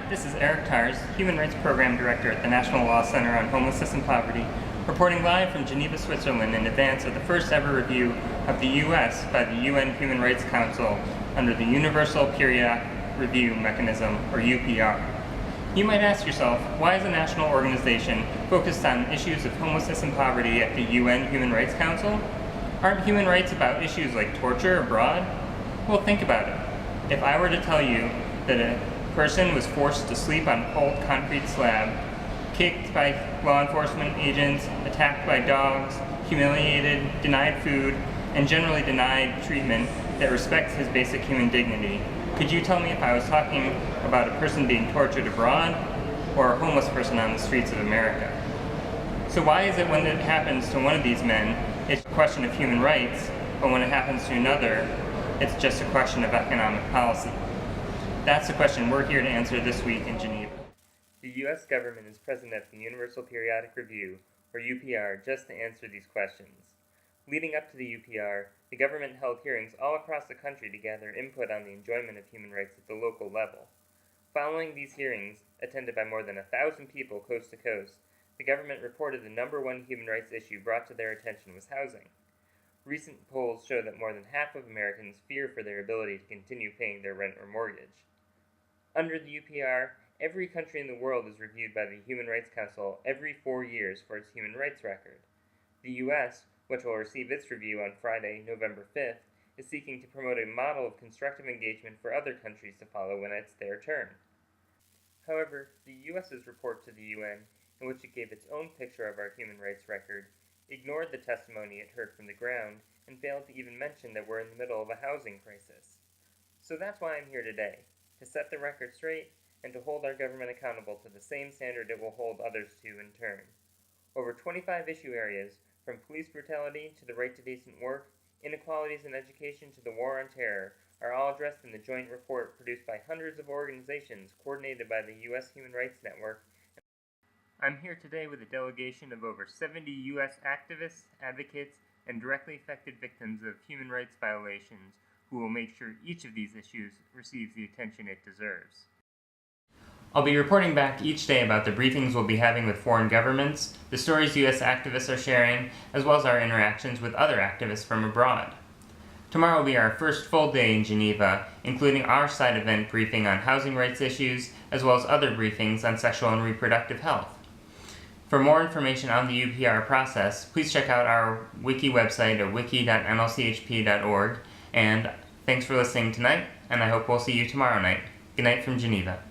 This is Eric Tars, Human Rights Program Director at the National Law Center on Homelessness and Poverty, reporting live from Geneva, Switzerland in advance of the first ever review of the U.S. by the UN Human Rights Council under the Universal Periodic Review Mechanism, or UPR. You might ask yourself, why is a national organization focused on issues of homelessness and poverty at the UN Human Rights Council? Aren't human rights about issues like torture abroad? Well, think about it. If I were to tell you that a person was forced to sleep on a cold concrete slab, kicked by law enforcement agents, attacked by dogs, humiliated, denied food, and generally denied treatment that respects his basic human dignity, could you tell me if I was talking about a person being tortured abroad or a homeless person on the streets of America? So why is it when it happens to one of these men, it's a question of human rights, but when it happens to another, it's just a question of economic policy? That's the question we're here to answer this week in Geneva. The U.S. government is present at the Universal Periodic Review, or UPR, just to answer these questions. Leading up to the UPR, the government held hearings all across the country to gather input on the enjoyment of human rights at the local level. Following these hearings, attended by more than 1,000 people coast to coast, the government reported the number one human rights issue brought to their attention was housing. Recent polls show that more than half of Americans fear for their ability to continue paying their rent or mortgage. Under the UPR, every country in the world is reviewed by the Human Rights Council every 4 years for its human rights record. The U.S., which will receive its review on Friday, November 5th, is seeking to promote a model of constructive engagement for other countries to follow when it's their turn. However, the U.S.'s report to the UN, in which it gave its own picture of our human rights record, ignored the testimony it heard from the ground and failed to even mention that we're in the middle of a housing crisis. So that's why I'm here today, to set the record straight and to hold our government accountable to the same standard it will hold others to in turn. Over 25 issue areas, from police brutality to the right to decent work, inequalities in education to the war on terror, are all addressed in the joint report produced by hundreds of organizations coordinated by the U.S. Human Rights Network. I'm here today with a delegation of over 70 U.S. activists, advocates, and directly affected victims of human rights violations who will make sure each of these issues receives the attention it deserves. I'll be reporting back each day about the briefings we'll be having with foreign governments, the stories U.S. activists are sharing, as well as our interactions with other activists from abroad. Tomorrow will be our first full day in Geneva, including our side event briefing on housing rights issues, as well as other briefings on sexual and reproductive health. For more information on the UPR process, please check out our wiki website at wiki.nlchp.org, and thanks for listening tonight, and I hope we'll see you tomorrow night. Good night from Geneva.